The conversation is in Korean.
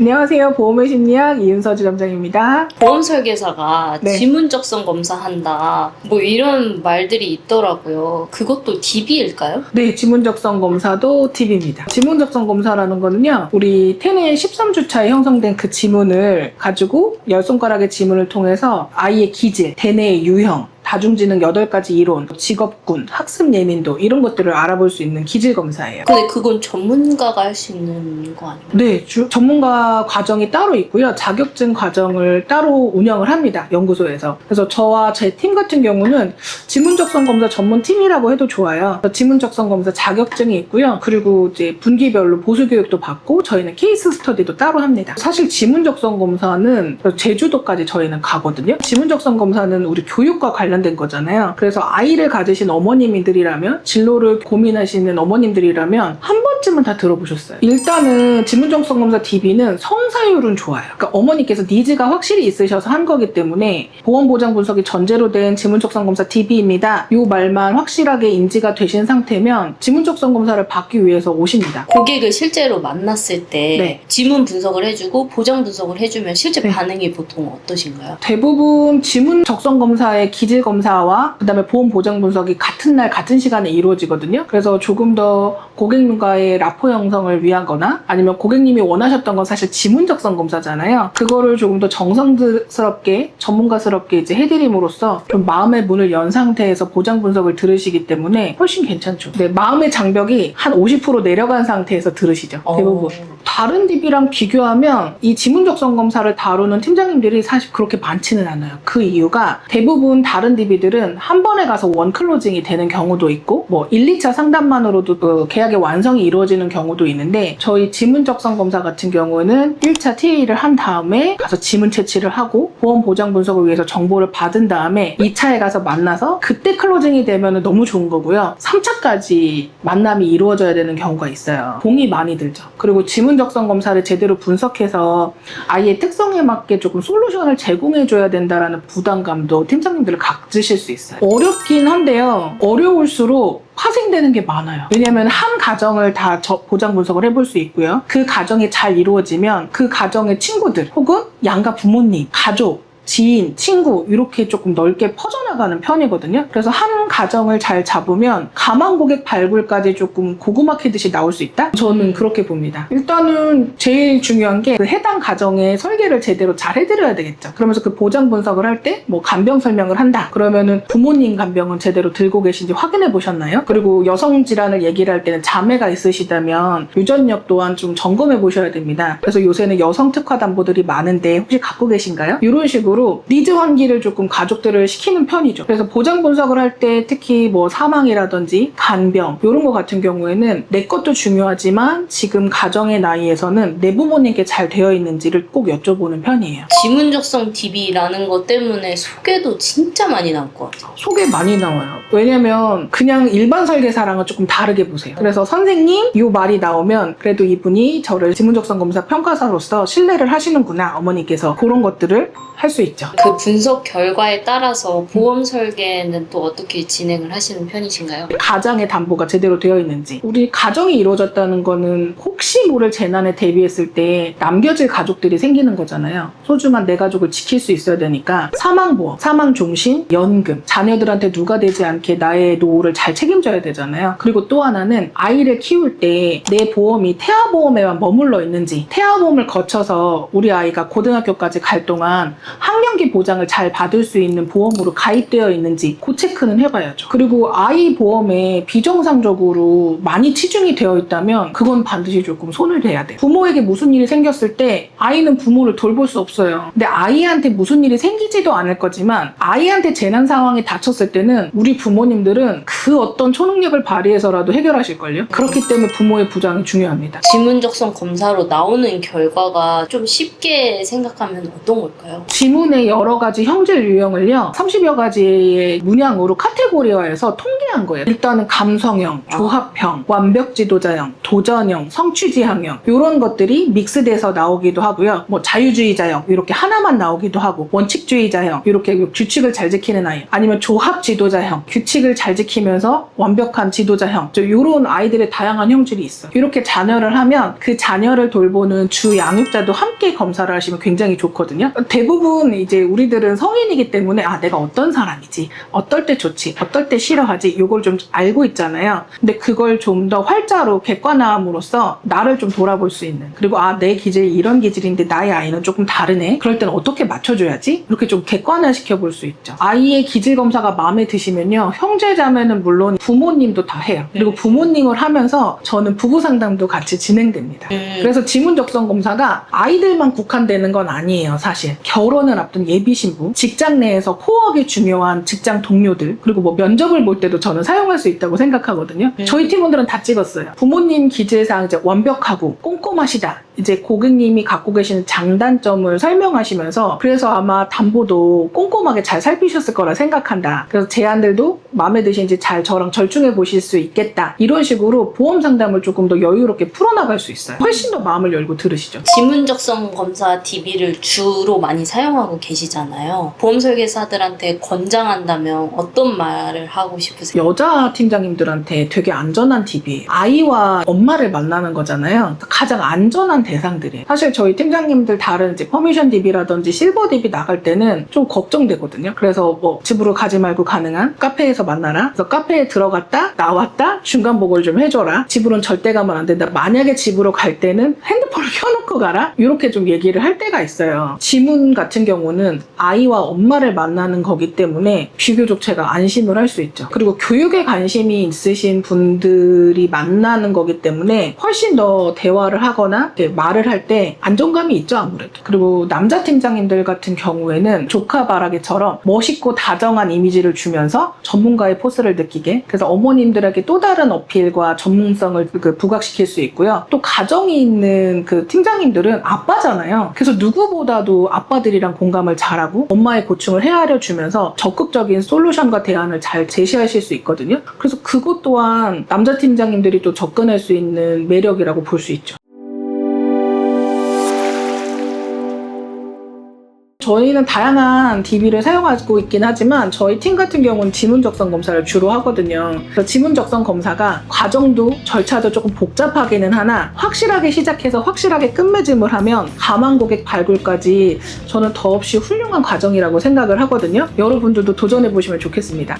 안녕하세요. 보험의 심리학 이은서 지점장입니다. 보험 설계사가 네. 지문적성 검사한다 뭐 이런 말들이 있더라고요. 그것도 DB일까요? 네, 지문적성 검사도 팁입니다. 지문적성 검사라는 거는요, 우리 태뇌 13주차에 형성된 그 지문을 가지고 10손가락의 지문을 통해서 아이의 기질, 대뇌의 유형, 다중지능 8가지 이론, 직업군, 학습 예민도 이런 것들을 알아볼 수 있는 기질 검사예요. 근데 그건 전문가가 할 수 있는 거 아니에요? 네, 전문가 과정이 따로 있고요. 자격증 과정을 따로 운영을 합니다. 연구소에서. 그래서 저와 제 팀 같은 경우는 지문적성 검사 전문팀이라고 해도 좋아요. 지문적성 검사 자격증이 있고요. 그리고 이제 분기별로 보수 교육도 받고 저희는 케이스 스터디도 따로 합니다. 사실 지문적성 검사는 제주도까지 저희는 가거든요. 지문적성 검사는 우리 교육과 관련된 거잖아요. 그래서 아이를 가지신 어머님들이라면, 진로를 고민하시는 어머님들이라면 한 번쯤은 다 들어보셨어요. 일단은 지문적성 검사 DB는 성사율은 좋아요. 그러니까 어머니께서 니즈가 확실히 있으셔서 한 거기 때문에 보험보장 분석이 전제로 된 지문적성 검사 DB입니다. 이 말만 확실하게 인지가 되신 상태면 지문적성 검사를 받기 위해서 오십니다. 고객을 실제로 만났을 때 네. 지문 분석을 해주고 보장 분석을 해주면 실제 네. 반응이 보통 어떠신가요? 대부분 지문 적성 검사의 기질 검사와 그다음에 보험 보장 분석이 같은 날 같은 시간에 이루어지거든요. 그래서 조금 더 고객님과의 라포 형성을 위하거나 아니면 고객님이 원하셨던 건 사실 지문 적성 검사잖아요. 그거를 조금 더 정성스럽게 전문가스럽게 이제 해드림으로써 좀 마음의 문을 연 상태에서 보장 분석을 들으시기 때문에 훨씬 괜찮죠. 네, 마음의 장벽이 한 50% 내려간 상태에서 들으시죠. 대부분. 다른 DB랑 비교하면 이 지문적성 검사를 다루는 팀장님들이 사실 그렇게 많지는 않아요. 그 이유가 대부분 다른 DB들은 한 번에 가서 원 클로징이 되는 경우도 있고 뭐 1, 2차 상담만으로도 그 계약의 완성이 이루어지는 경우도 있는데 저희 지문적성 검사 같은 경우는 1차 TA를 한 다음에 가서 지문 채취를 하고 보험 보장 분석을 위해서 정보를 받은 다음에 2차에 가서 만나서 그때 클로징이 되면 너무 좋은 거고요. 3차까지 만남이 이루어져야 되는 경우가 있어요. 공이 많이 들죠. 그리고 지문적성 검사를 제대로 분석해서 아이의 특성에 맞게 조금 솔루션을 제공해줘야 된다라는 부담감도 팀장님들을 가지실 수 있어요. 어렵긴 한데요. 어려울수록 파생되는 게 많아요. 왜냐면 한 가정을 다 보장 분석을 해볼 수 있고요. 그 가정이 잘 이루어지면 그 가정의 친구들 혹은 양가 부모님, 가족, 지인, 친구 이렇게 조금 넓게 퍼져나가는 편이거든요. 그래서 한 가정을 잘 잡으면 가망 고객 발굴까지 조금 고구마 캐듯이 나올 수 있다? 저는 그렇게 봅니다. 일단은 제일 중요한 게 그 해당 가정의 설계를 제대로 잘 해드려야 되겠죠. 그러면서 그 보장 분석을 할 때 뭐 간병 설명을 한다. 그러면은 부모님 간병은 제대로 들고 계신지 확인해 보셨나요? 그리고 여성 질환을 얘기를 할 때는 자매가 있으시다면 유전력 또한 좀 점검해 보셔야 됩니다. 그래서 요새는 여성 특화 담보들이 많은데 혹시 갖고 계신가요? 이런 식으로 니즈 환기를 조금 가족들을 시키는 편이죠. 그래서 보장 분석을 할 때 특히 뭐 사망이라든지 간병 이런 거 같은 경우에는 내 것도 중요하지만 지금 가정의 나이에서는 내 부모님께 잘 되어 있는지를 꼭 여쭤보는 편이에요. 지문적성 DB라는 것 때문에 소개도 진짜 많이 나올 것 같아요. 소개 많이 나와요. 왜냐면 그냥 일반 설계사랑은 조금 다르게 보세요. 그래서 선생님 이 말이 나오면 그래도 이분이 저를 지문적성 검사 평가사로서 신뢰를 하시는구나 어머니께서 그런 것들을 할 수 있죠. 그 분석 결과에 따라서 보험 설계는 또 어떻게 진행을 하시는 편이신가요? 가장의 담보가 제대로 되어 있는지 우리 가정이 이루어졌다는 거는 혹시 모를 재난에 대비했을 때 남겨질 가족들이 생기는 거잖아요. 소중한 내 가족을 지킬 수 있어야 되니까 사망보험, 사망종신, 연금 자녀들한테 누가 되지 않게 나의 노후를 잘 책임져야 되잖아요. 그리고 또 하나는 아이를 키울 때 내 보험이 태아보험에만 머물러 있는지 태아보험을 거쳐서 우리 아이가 고등학교까지 갈 동안 학령기 보장을 잘 받을 수 있는 보험으로 가입되어 있는지 그 체크는 해봐야죠. 그리고 아이 보험에 비정상적으로 많이 치중이 되어 있다면 그건 반드시 조금 손을 대야 돼요. 부모에게 무슨 일이 생겼을 때 아이는 부모를 돌볼 수 없어요. 근데 아이한테 무슨 일이 생기지도 않을 거지만 아이한테 재난 상황이 닥쳤을 때는 우리 부모님들은 그 어떤 초능력을 발휘해서라도 해결하실걸요. 그렇기 때문에 부모의 부장이 중요합니다. 지문적성 검사로 나오는 결과가 좀 쉽게 생각하면 어떤 걸까요? 지문의 여러 가지 형질 유형을요 30여 가지의 문양으로 카테고리화해서 통계한 거예요. 일단은 감성형, 조합형, 완벽 지도자형, 도전형, 성취지향형 이런 것들이 믹스돼서 나오기도 하고요. 뭐 자유주의자형 이렇게 하나만 나오기도 하고, 원칙주의자형 이렇게 규칙을 잘 지키는 아이, 아니면 조합 지도자형 규칙을 잘 지키면서 완벽한 지도자형, 이런 아이들의 다양한 형질이 있어요. 이렇게 자녀를 하면 그 자녀를 돌보는 주 양육자도 함께 검사를 하시면 굉장히 좋거든요. 대부분 이제 우리들은 성인이기 때문에 내가 어떤 사람이지, 어떨 때 좋지, 어떨 때 싫어하지 이걸 좀 알고 있잖아요. 근데 그걸 좀 더 활자로 객관화함으로써 나를 좀 돌아볼 수 있는, 그리고 내 기질이 이런 기질인데 나의 아이는 조금 다르네, 그럴 때는 어떻게 맞춰줘야지, 이렇게 좀 객관화 시켜볼 수 있죠. 아이의 기질 검사가 마음에 드시면요 형제자매는 물론 부모님도 다 해요. 그리고 부모님을 하면서 저는 부부 상담도 같이 진행됩니다. 그래서 지문적성 검사가 아이들만 국한되는 건 아니에요. 사실 결혼을 앞둔 예비 신부, 직장 내에서 코어하기 중요한 직장 동료들, 그리고 뭐 면접을 볼 때도 저는 사용할 수 있다고 생각하거든요. 저희 팀원들은 다 찍었어요. 부모님 기질상 이제 완벽하고 꼼꼼하시다, 이제 고객님이 갖고 계시는 장단점을 설명하시면서, 그래서 아마 담보도 꼼꼼하게 잘 살피셨을 거라 생각한다, 그래서 제안들도 마음에 드시는지 잘 저랑 절충해 보실 수 있겠다, 이런 식으로 보험 상담을 조금 더 여유롭게 풀어나갈 수 있어요. 훨씬 더 마음을 열고 들으시죠. 지문적성 검사 DB를 주로 많이 사용하고 계시잖아요. 보험 설계사들한테 권장한다면 어떤 말을 하고 싶으세요? 여자 팀장님들한테 되게 안전한 DB, 아이와 엄마를 만나는 거잖아요. 가장 안전한 대상들이에요. 사실 저희 팀장님들 다른 이제 퍼미션 DB라든지 실버 DB 나갈 때는 좀 걱정되거든요. 그래서 뭐 집으로 가지 말고 가능한 카페에서 만나라, 그래서 카페에 들어갔다 나왔다 중간 보고를 좀 해줘라, 집으로는 절대 가면 안 된다, 만약에 집으로 갈 때는 핸드폰을 켜놓고 가라, 이렇게 좀 얘기를 할 때가 있어요. 지문 같은 경우는 아이와 엄마를 만나는 거기 때문에 비교적 제가 안심을 할 수 있죠. 그리고 교육에 관심이 있으신 분들이 만나는 거기 때문에 훨씬 더 대화를 하거나 말을 할 때 안정감이 있죠, 아무래도. 그리고 남자 팀장님들 같은 경우에는 조카 바라기처럼 멋있고 다정한 이미지를 주면서 전문가의 포스를 느끼게, 그래서 어머님들에게 또 다른 어필과 전문성을 부각시킬 수 있고요. 또 가정이 있는 그 팀장님들은 아빠잖아요. 그래서 누구보다도 아빠들이랑 공감을 잘하고 엄마의 고충을 헤아려 주면서 적극적인 솔루션과 대안을 잘 제시하실 수 있거든요. 그래서 그것 또한 남자 팀장님들이 또 접근할 수 있는 매력이라고 볼 수 있죠. 저희는 다양한 DB를 사용하고 있긴 하지만 저희 팀 같은 경우는 지문적성 검사를 주로 하거든요. 그래서 지문적성 검사가 과정도 절차도 조금 복잡하기는 하나 확실하게 시작해서 확실하게 끝맺음을 하면 가망 고객 발굴까지 저는 더없이 훌륭한 과정이라고 생각을 하거든요. 여러분들도 도전해보시면 좋겠습니다.